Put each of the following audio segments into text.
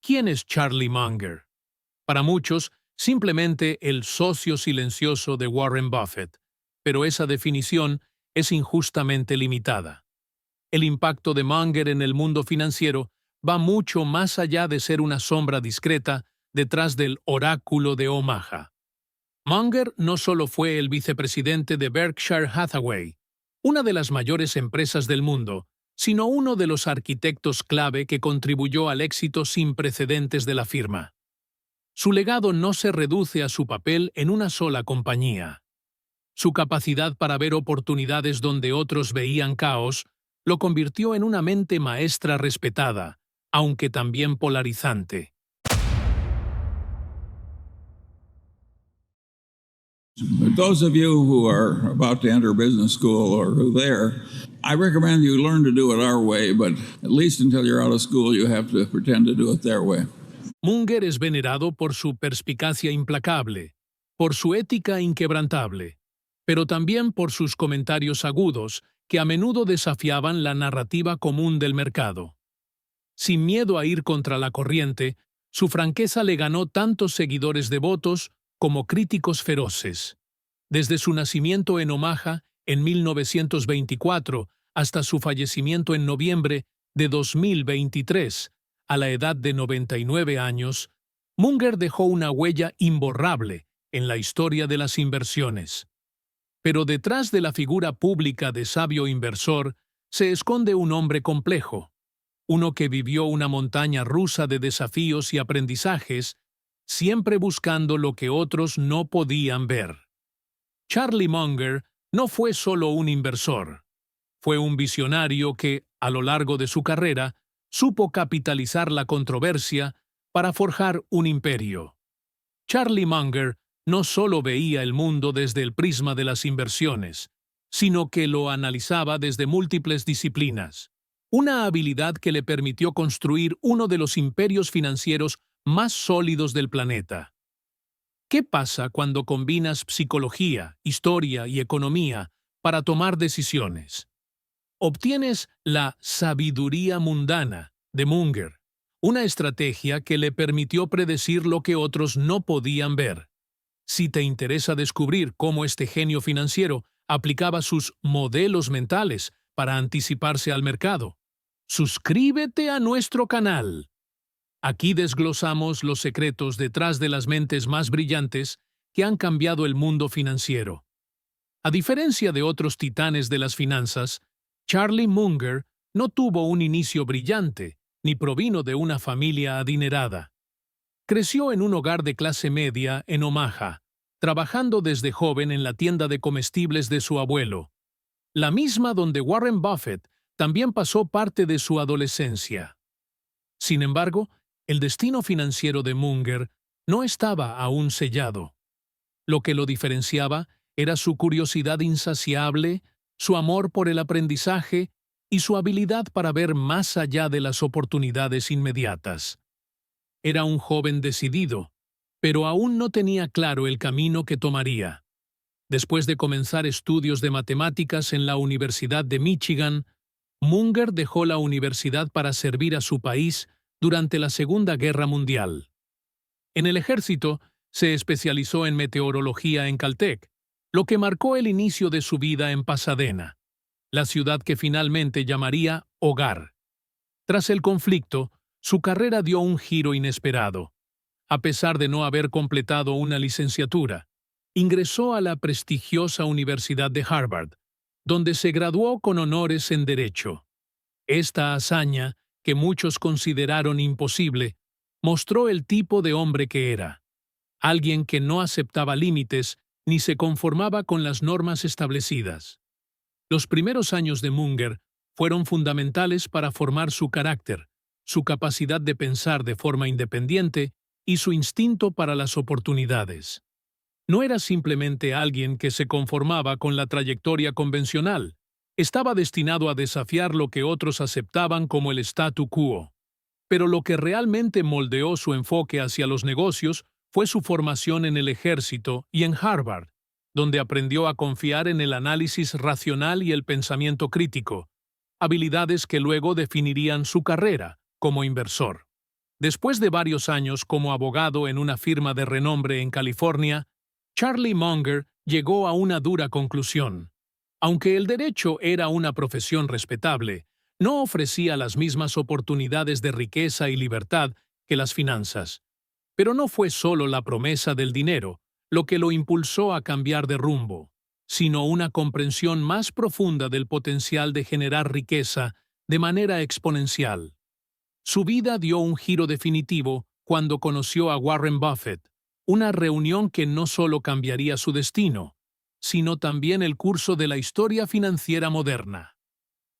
¿Quién es Charlie Munger? Para muchos, simplemente el socio silencioso de Warren Buffett, pero esa definición es injustamente limitada. El impacto de Munger en el mundo financiero va mucho más allá de ser una sombra discreta detrás del oráculo de Omaha. Munger no solo fue el vicepresidente de Berkshire Hathaway, una de las mayores empresas del mundo, sino uno de los arquitectos clave que contribuyó al éxito sin precedentes de la firma. Su legado no se reduce a su papel en una sola compañía. Su capacidad para ver oportunidades donde otros veían caos lo convirtió en una mente maestra respetada, aunque también polarizante. But those of you who are about to enter business school or who there, I recommend you learn to do it our way, but at least until you're out of school, you have to pretend to do it their way. Munger es venerado por su perspicacia implacable, por su ética inquebrantable, pero también por sus comentarios agudos que a menudo desafiaban la narrativa común del mercado. Sin miedo a ir contra la corriente, su franqueza le ganó tantos seguidores devotos como críticos feroces. Desde su nacimiento en Omaha, en 1924, hasta su fallecimiento en noviembre de 2023, a la edad de 99 años, Munger dejó una huella imborrable en la historia de las inversiones. Pero detrás de la figura pública de sabio inversor se esconde un hombre complejo, uno que vivió una montaña rusa de desafíos y aprendizajes, siempre buscando lo que otros no podían ver. Charlie Munger no fue solo un inversor, fue un visionario que, a lo largo de su carrera, supo capitalizar la controversia para forjar un imperio. Charlie Munger no solo veía el mundo desde el prisma de las inversiones, sino que lo analizaba desde múltiples disciplinas, una habilidad que le permitió construir uno de los imperios financieros más sólidos del planeta. ¿Qué pasa cuando combinas psicología, historia y economía para tomar decisiones? Obtienes la sabiduría mundana de Munger, una estrategia que le permitió predecir lo que otros no podían ver. Si te interesa descubrir cómo este genio financiero aplicaba sus modelos mentales para anticiparse al mercado, suscríbete a nuestro canal. Aquí desglosamos los secretos detrás de las mentes más brillantes que han cambiado el mundo financiero. A diferencia de otros titanes de las finanzas, Charlie Munger no tuvo un inicio brillante, ni provino de una familia adinerada. Creció en un hogar de clase media en Omaha, trabajando desde joven en la tienda de comestibles de su abuelo, la misma donde Warren Buffett también pasó parte de su adolescencia. Sin embargo, el destino financiero de Munger no estaba aún sellado. Lo que lo diferenciaba era su curiosidad insaciable, su amor por el aprendizaje y su habilidad para ver más allá de las oportunidades inmediatas. Era un joven decidido, pero aún no tenía claro el camino que tomaría. Después de comenzar estudios de matemáticas en la Universidad de Michigan, Munger dejó la universidad para servir a su país durante la Segunda Guerra Mundial. En el ejército, se especializó en meteorología en Caltech, lo que marcó el inicio de su vida en Pasadena, la ciudad que finalmente llamaría hogar. Tras el conflicto, su carrera dio un giro inesperado. A pesar de no haber completado una licenciatura, ingresó a la prestigiosa Universidad de Harvard, donde se graduó con honores en Derecho. Esta hazaña, que muchos consideraron imposible, mostró el tipo de hombre que era. Alguien que no aceptaba límites ni se conformaba con las normas establecidas. Los primeros años de Munger fueron fundamentales para formar su carácter, su capacidad de pensar de forma independiente y su instinto para las oportunidades. No era simplemente alguien que se conformaba con la trayectoria convencional, estaba destinado a desafiar lo que otros aceptaban como el statu quo. Pero lo que realmente moldeó su enfoque hacia los negocios fue su formación en el ejército y en Harvard, donde aprendió a confiar en el análisis racional y el pensamiento crítico, habilidades que luego definirían su carrera como inversor. Después de varios años como abogado en una firma de renombre en California, Charlie Munger llegó a una dura conclusión. Aunque el derecho era una profesión respetable, no ofrecía las mismas oportunidades de riqueza y libertad que las finanzas. Pero no fue solo la promesa del dinero lo que lo impulsó a cambiar de rumbo, sino una comprensión más profunda del potencial de generar riqueza de manera exponencial. Su vida dio un giro definitivo cuando conoció a Warren Buffett, una reunión que no solo cambiaría su destino, sino también el curso de la historia financiera moderna.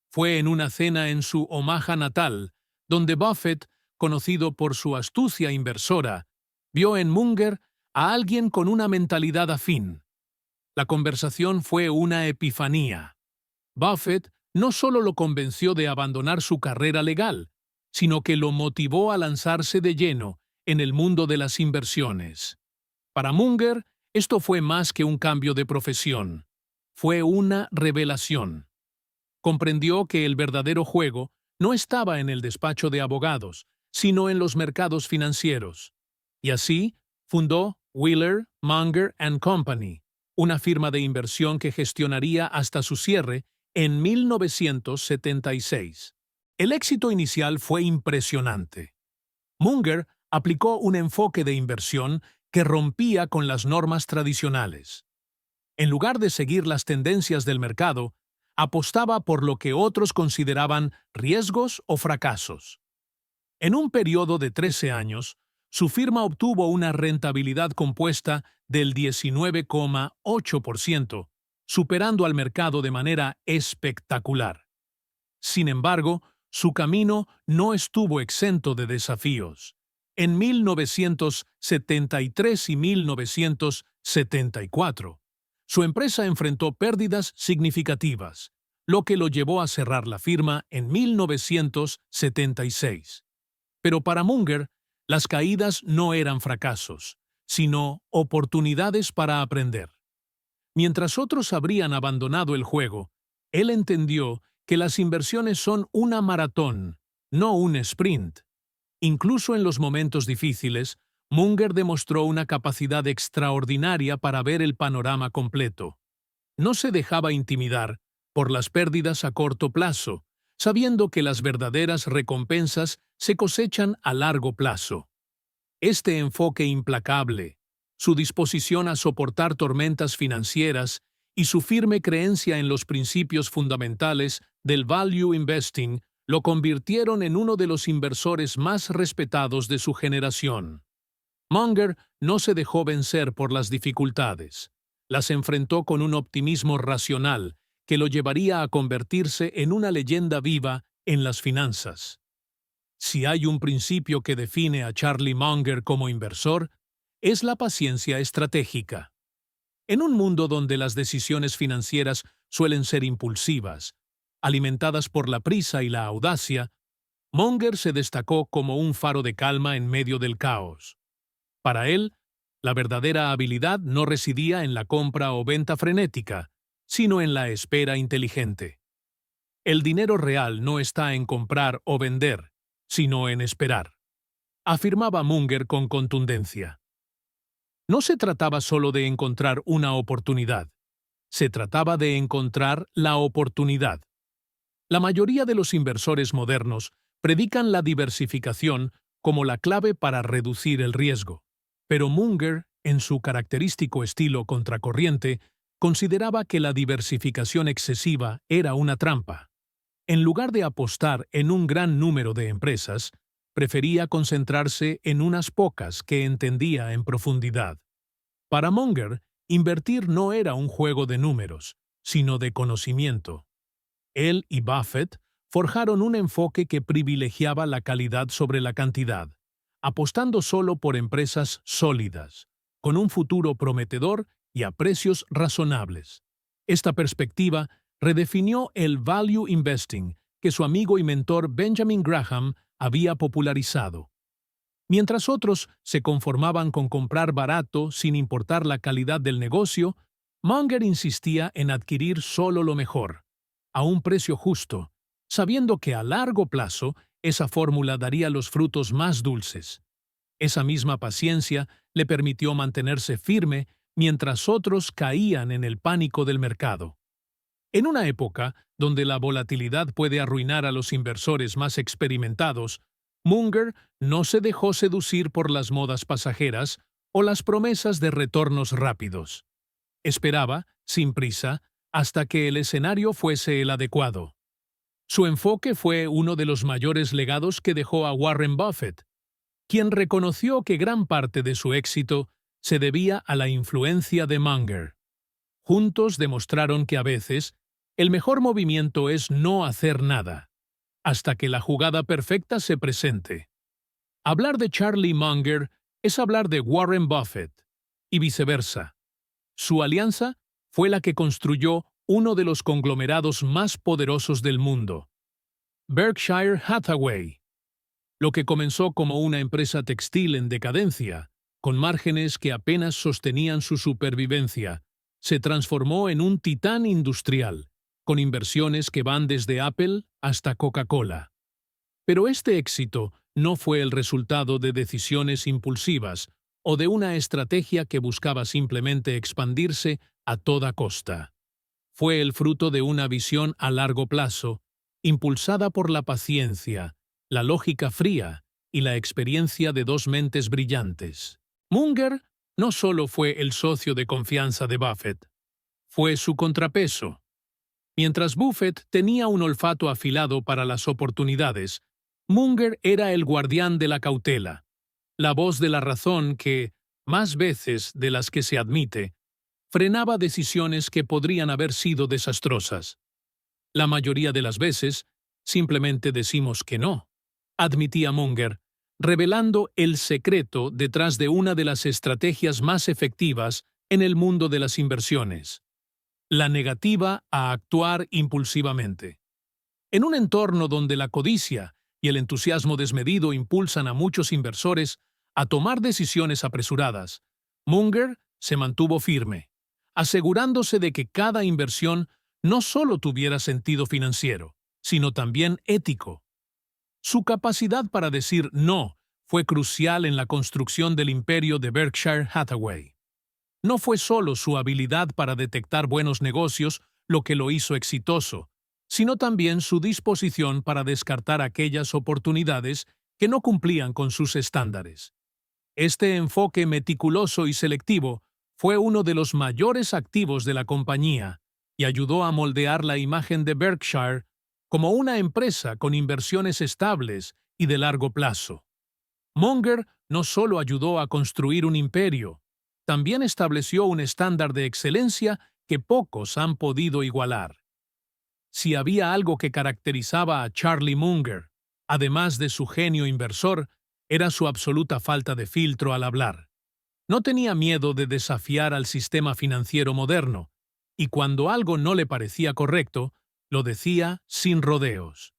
Fue en una cena en su Omaha natal, donde Buffett, conocido por su astucia inversora, vio en Munger a alguien con una mentalidad afín. La conversación fue una epifanía. Buffett no solo lo convenció de abandonar su carrera legal, sino que lo motivó a lanzarse de lleno en el mundo de las inversiones. Para Munger, esto fue más que un cambio de profesión. Fue una revelación. Comprendió que el verdadero juego no estaba en el despacho de abogados, sino en los mercados financieros. Y así, fundó Wheeler, Munger & Company, una firma de inversión que gestionaría hasta su cierre en 1976. El éxito inicial fue impresionante. Munger aplicó un enfoque de inversión que rompía con las normas tradicionales. En lugar de seguir las tendencias del mercado, apostaba por lo que otros consideraban riesgos o fracasos. En un periodo de 13 años, su firma obtuvo una rentabilidad compuesta del 19,8%, superando al mercado de manera espectacular. Sin embargo, su camino no estuvo exento de desafíos. En 1973 y 1974, su empresa enfrentó pérdidas significativas, lo que lo llevó a cerrar la firma en 1976. Pero para Munger, las caídas no eran fracasos, sino oportunidades para aprender. Mientras otros habrían abandonado el juego, él entendió que las inversiones son una maratón, no un sprint. Incluso en los momentos difíciles, Munger demostró una capacidad extraordinaria para ver el panorama completo. No se dejaba intimidar por las pérdidas a corto plazo, sabiendo que las verdaderas recompensas se cosechan a largo plazo. Este enfoque implacable, su disposición a soportar tormentas financieras y su firme creencia en los principios fundamentales del value investing lo convirtieron en uno de los inversores más respetados de su generación. Munger no se dejó vencer por las dificultades. Las enfrentó con un optimismo racional que lo llevaría a convertirse en una leyenda viva en las finanzas. Si hay un principio que define a Charlie Munger como inversor, es la paciencia estratégica. En un mundo donde las decisiones financieras suelen ser impulsivas, alimentadas por la prisa y la audacia, Munger se destacó como un faro de calma en medio del caos. Para él, la verdadera habilidad no residía en la compra o venta frenética, sino en la espera inteligente. El dinero real no está en comprar o vender, sino en esperar, afirmaba Munger con contundencia. No se trataba solo de encontrar una oportunidad, se trataba de encontrar la oportunidad. La mayoría de los inversores modernos predican la diversificación como la clave para reducir el riesgo, pero Munger, en su característico estilo contracorriente, consideraba que la diversificación excesiva era una trampa. En lugar de apostar en un gran número de empresas, prefería concentrarse en unas pocas que entendía en profundidad. Para Munger, invertir no era un juego de números, sino de conocimiento. Él y Buffett forjaron un enfoque que privilegiaba la calidad sobre la cantidad, apostando solo por empresas sólidas, con un futuro prometedor y a precios razonables. Esta perspectiva redefinió el value investing que su amigo y mentor Benjamin Graham había popularizado. Mientras otros se conformaban con comprar barato sin importar la calidad del negocio, Munger insistía en adquirir solo lo mejor, a un precio justo, sabiendo que a largo plazo esa fórmula daría los frutos más dulces. Esa misma paciencia le permitió mantenerse firme mientras otros caían en el pánico del mercado. En una época donde la volatilidad puede arruinar a los inversores más experimentados, Munger no se dejó seducir por las modas pasajeras o las promesas de retornos rápidos. Esperaba, sin prisa, hasta que el escenario fuese el adecuado. Su enfoque fue uno de los mayores legados que dejó a Warren Buffett, quien reconoció que gran parte de su éxito se debía a la influencia de Munger. Juntos demostraron que a veces el mejor movimiento es no hacer nada, hasta que la jugada perfecta se presente. Hablar de Charlie Munger es hablar de Warren Buffett, y viceversa. Su alianza fue la que construyó uno de los conglomerados más poderosos del mundo, Berkshire Hathaway. Lo que comenzó como una empresa textil en decadencia, con márgenes que apenas sostenían su supervivencia, se transformó en un titán industrial, con inversiones que van desde Apple hasta Coca-Cola. Pero este éxito no fue el resultado de decisiones impulsivas o de una estrategia que buscaba simplemente expandirse a toda costa. Fue el fruto de una visión a largo plazo, impulsada por la paciencia, la lógica fría y la experiencia de dos mentes brillantes. Munger no solo fue el socio de confianza de Buffett, fue su contrapeso. Mientras Buffett tenía un olfato afilado para las oportunidades, Munger era el guardián de la cautela, la voz de la razón que, más veces de las que se admite, frenaba decisiones que podrían haber sido desastrosas. La mayoría de las veces, simplemente decimos que no, admitía Munger, revelando el secreto detrás de una de las estrategias más efectivas en el mundo de las inversiones: la negativa a actuar impulsivamente. En un entorno donde la codicia y el entusiasmo desmedido impulsan a muchos inversores a tomar decisiones apresuradas, Munger se mantuvo firme, asegurándose de que cada inversión no solo tuviera sentido financiero, sino también ético. Su capacidad para decir no fue crucial en la construcción del imperio de Berkshire Hathaway. No fue solo su habilidad para detectar buenos negocios lo que lo hizo exitoso, sino también su disposición para descartar aquellas oportunidades que no cumplían con sus estándares. Este enfoque meticuloso y selectivo fue uno de los mayores activos de la compañía y ayudó a moldear la imagen de Berkshire como una empresa con inversiones estables y de largo plazo. Munger no solo ayudó a construir un imperio, también estableció un estándar de excelencia que pocos han podido igualar. Si había algo que caracterizaba a Charlie Munger, además de su genio inversor, era su absoluta falta de filtro al hablar. No tenía miedo de desafiar al sistema financiero moderno, y cuando algo no le parecía correcto, lo decía sin rodeos.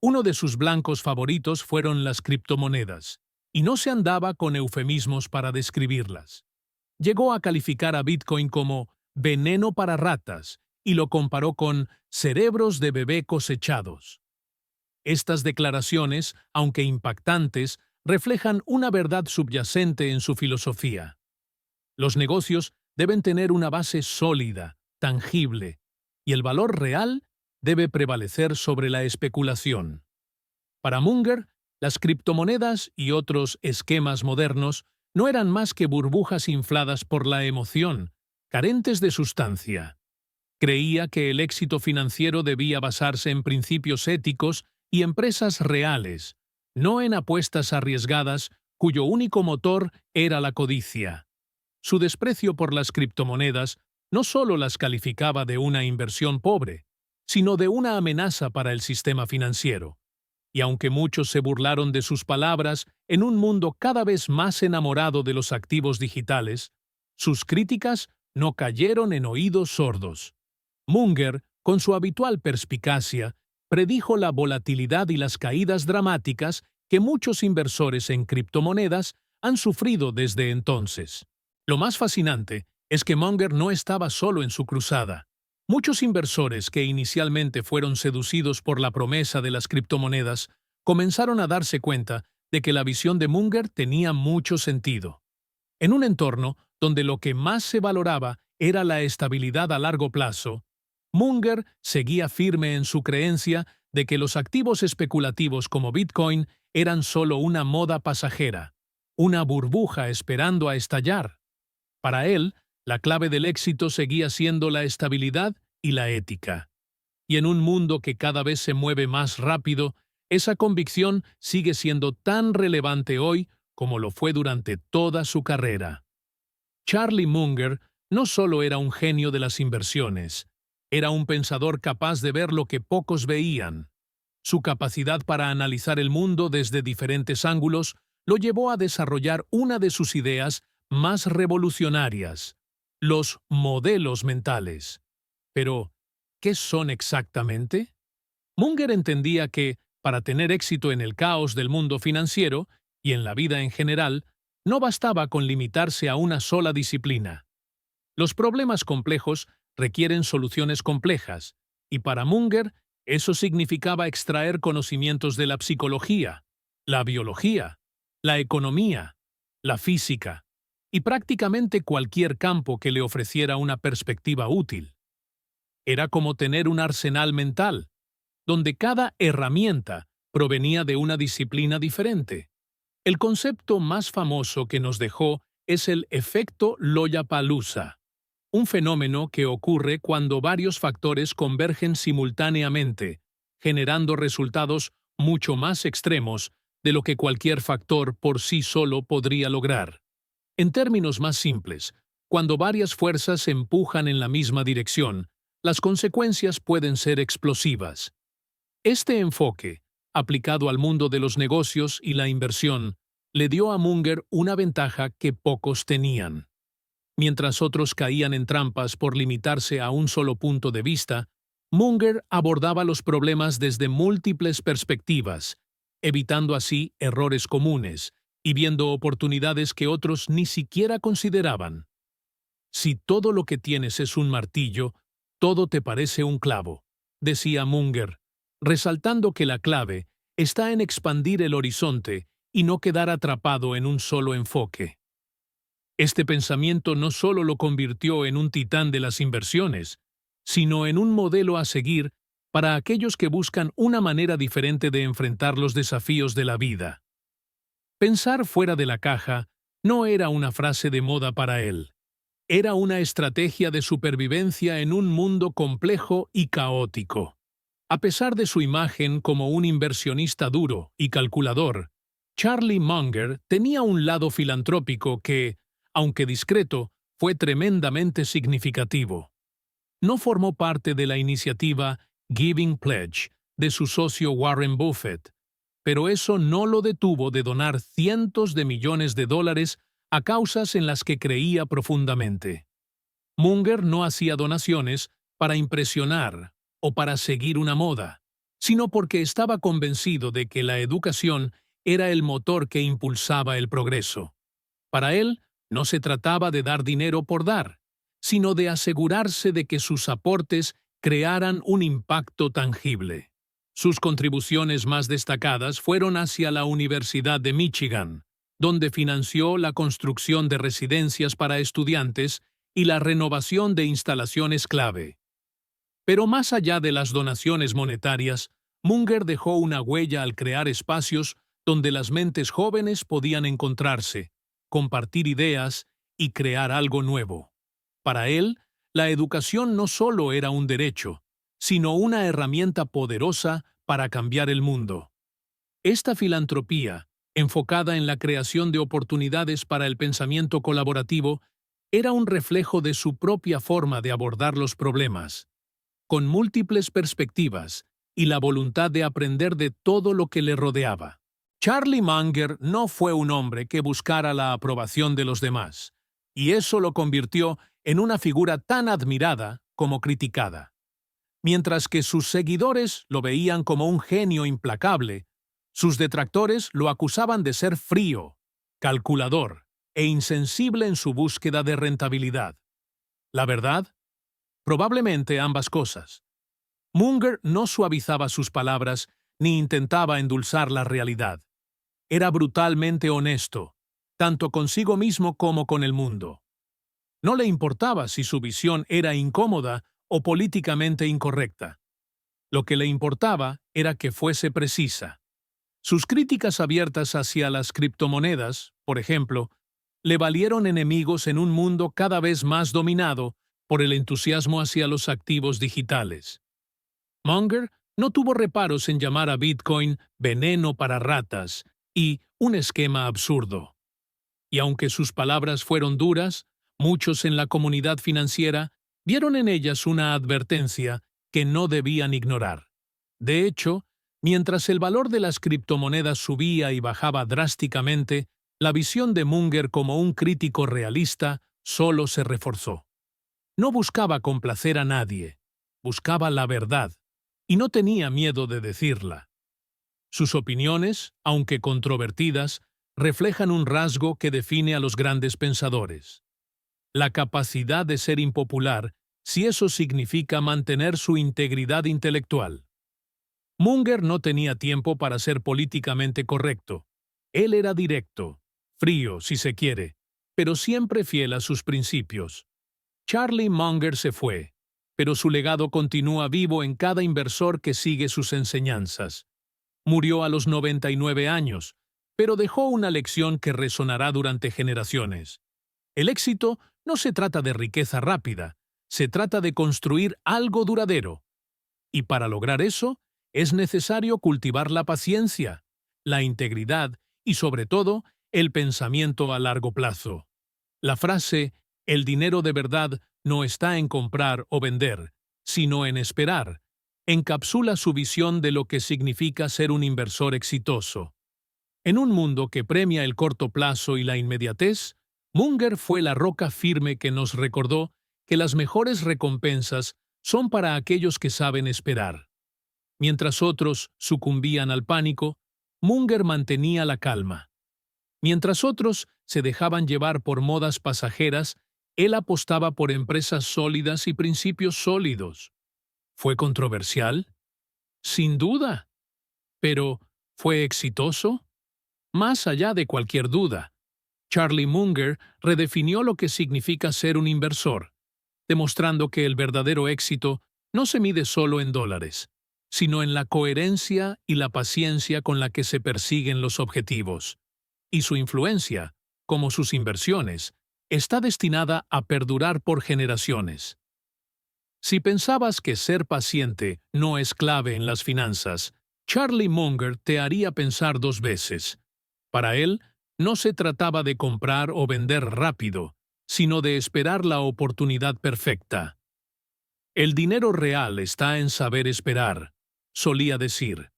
Uno de sus blancos favoritos fueron las criptomonedas, y no se andaba con eufemismos para describirlas. Llegó a calificar a Bitcoin como veneno para ratas y lo comparó con cerebros de bebé cosechados. Estas declaraciones, aunque impactantes, reflejan una verdad subyacente en su filosofía. Los negocios deben tener una base sólida, tangible, y el valor real debe prevalecer sobre la especulación. Para Munger, las criptomonedas y otros esquemas modernos no eran más que burbujas infladas por la emoción, carentes de sustancia. Creía que el éxito financiero debía basarse en principios éticos y empresas reales, no en apuestas arriesgadas cuyo único motor era la codicia. Su desprecio por las criptomonedas no solo las calificaba de una inversión pobre, sino de una amenaza para el sistema financiero. Y aunque muchos se burlaron de sus palabras en un mundo cada vez más enamorado de los activos digitales, sus críticas no cayeron en oídos sordos. Munger, con su habitual perspicacia, predijo la volatilidad y las caídas dramáticas que muchos inversores en criptomonedas han sufrido desde entonces. Lo más fascinante es que Munger no estaba solo en su cruzada. Muchos inversores que inicialmente fueron seducidos por la promesa de las criptomonedas comenzaron a darse cuenta de que la visión de Munger tenía mucho sentido. En un entorno donde lo que más se valoraba era la estabilidad a largo plazo, Munger seguía firme en su creencia de que los activos especulativos como Bitcoin eran solo una moda pasajera, una burbuja esperando a estallar. Para él, la clave del éxito seguía siendo la estabilidad y la ética. Y en un mundo que cada vez se mueve más rápido, esa convicción sigue siendo tan relevante hoy como lo fue durante toda su carrera. Charlie Munger no solo era un genio de las inversiones, era un pensador capaz de ver lo que pocos veían. Su capacidad para analizar el mundo desde diferentes ángulos lo llevó a desarrollar una de sus ideas más revolucionarias, los modelos mentales. Pero, ¿qué son exactamente? Munger entendía que, para tener éxito en el caos del mundo financiero y en la vida en general, no bastaba con limitarse a una sola disciplina. Los problemas complejos requieren soluciones complejas, y para Munger eso significaba extraer conocimientos de la psicología, la biología, la economía, la física, y prácticamente cualquier campo que le ofreciera una perspectiva útil. Era como tener un arsenal mental, donde cada herramienta provenía de una disciplina diferente. El concepto más famoso que nos dejó es el efecto Lollapalooza, un fenómeno que ocurre cuando varios factores convergen simultáneamente, generando resultados mucho más extremos de lo que cualquier factor por sí solo podría lograr. En términos más simples, cuando varias fuerzas se empujan en la misma dirección, las consecuencias pueden ser explosivas. Este enfoque, aplicado al mundo de los negocios y la inversión, le dio a Munger una ventaja que pocos tenían. Mientras otros caían en trampas por limitarse a un solo punto de vista, Munger abordaba los problemas desde múltiples perspectivas, evitando así errores comunes y viendo oportunidades que otros ni siquiera consideraban. Si todo lo que tienes es un martillo, todo te parece un clavo, decía Munger, resaltando que la clave está en expandir el horizonte y no quedar atrapado en un solo enfoque. Este pensamiento no solo lo convirtió en un titán de las inversiones, sino en un modelo a seguir para aquellos que buscan una manera diferente de enfrentar los desafíos de la vida. Pensar fuera de la caja no era una frase de moda para él. Era una estrategia de supervivencia en un mundo complejo y caótico. A pesar de su imagen como un inversionista duro y calculador, Charlie Munger tenía un lado filantrópico que, aunque discreto, fue tremendamente significativo. No formó parte de la iniciativa Giving Pledge de su socio Warren Buffett, pero eso no lo detuvo de donar cientos de millones de dólares a causas en las que creía profundamente. Munger no hacía donaciones para impresionar o para seguir una moda, sino porque estaba convencido de que la educación era el motor que impulsaba el progreso. Para él, no se trataba de dar dinero por dar, sino de asegurarse de que sus aportes crearan un impacto tangible. Sus contribuciones más destacadas fueron hacia la Universidad de Michigan, donde financió la construcción de residencias para estudiantes y la renovación de instalaciones clave. Pero más allá de las donaciones monetarias, Munger dejó una huella al crear espacios donde las mentes jóvenes podían encontrarse, compartir ideas y crear algo nuevo. Para él, la educación no solo era un derecho, sino una herramienta poderosa para cambiar el mundo. Esta filantropía, enfocada en la creación de oportunidades para el pensamiento colaborativo, era un reflejo de su propia forma de abordar los problemas, con múltiples perspectivas y la voluntad de aprender de todo lo que le rodeaba. Charlie Munger no fue un hombre que buscara la aprobación de los demás, y eso lo convirtió en una figura tan admirada como criticada. Mientras que sus seguidores lo veían como un genio implacable, sus detractores lo acusaban de ser frío, calculador e insensible en su búsqueda de rentabilidad. ¿La verdad? Probablemente ambas cosas. Munger no suavizaba sus palabras ni intentaba endulzar la realidad. Era brutalmente honesto, tanto consigo mismo como con el mundo. No le importaba si su visión era incómoda o políticamente incorrecta. Lo que le importaba era que fuese precisa. Sus críticas abiertas hacia las criptomonedas, por ejemplo, le valieron enemigos en un mundo cada vez más dominado por el entusiasmo hacia los activos digitales. Munger no tuvo reparos en llamar a Bitcoin veneno para ratas y un esquema absurdo. Y aunque sus palabras fueron duras, muchos en la comunidad financiera vieron en ellas una advertencia que no debían ignorar. De hecho, mientras el valor de las criptomonedas subía y bajaba drásticamente, la visión de Munger como un crítico realista solo se reforzó. No buscaba complacer a nadie, buscaba la verdad, y no tenía miedo de decirla. Sus opiniones, aunque controvertidas, reflejan un rasgo que define a los grandes pensadores: la capacidad de ser impopular, si eso significa mantener su integridad intelectual. Munger no tenía tiempo para ser políticamente correcto. Él era directo, frío, si se quiere, pero siempre fiel a sus principios. Charlie Munger se fue, pero su legado continúa vivo en cada inversor que sigue sus enseñanzas. Murió a los 99 años, pero dejó una lección que resonará durante generaciones. El éxito no se trata de riqueza rápida, se trata de construir algo duradero. Y para lograr eso, es necesario cultivar la paciencia, la integridad y, sobre todo, el pensamiento a largo plazo. La frase "el dinero de verdad no está en comprar o vender, sino en esperar", encapsula su visión de lo que significa ser un inversor exitoso. En un mundo que premia el corto plazo y la inmediatez, Munger fue la roca firme que nos recordó que las mejores recompensas son para aquellos que saben esperar. Mientras otros sucumbían al pánico, Munger mantenía la calma. Mientras otros se dejaban llevar por modas pasajeras, él apostaba por empresas sólidas y principios sólidos. ¿Fue controversial? Sin duda. Pero, ¿fue exitoso? Más allá de cualquier duda, Charlie Munger redefinió lo que significa ser un inversor, demostrando que el verdadero éxito no se mide solo en dólares, sino en la coherencia y la paciencia con la que se persiguen los objetivos. Y su influencia, como sus inversiones, está destinada a perdurar por generaciones. Si pensabas que ser paciente no es clave en las finanzas, Charlie Munger te haría pensar dos veces. Para él, no se trataba de comprar o vender rápido, sino de esperar la oportunidad perfecta. El dinero real está en saber esperar, solía decir.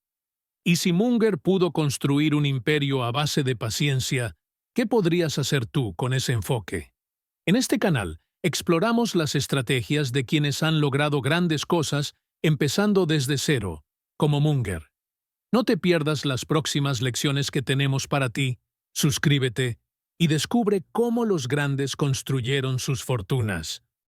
Y si Munger pudo construir un imperio a base de paciencia, ¿qué podrías hacer tú con ese enfoque? En este canal, exploramos las estrategias de quienes han logrado grandes cosas empezando desde cero, como Munger. No te pierdas las próximas lecciones que tenemos para ti. Suscríbete y descubre cómo los grandes construyeron sus fortunas.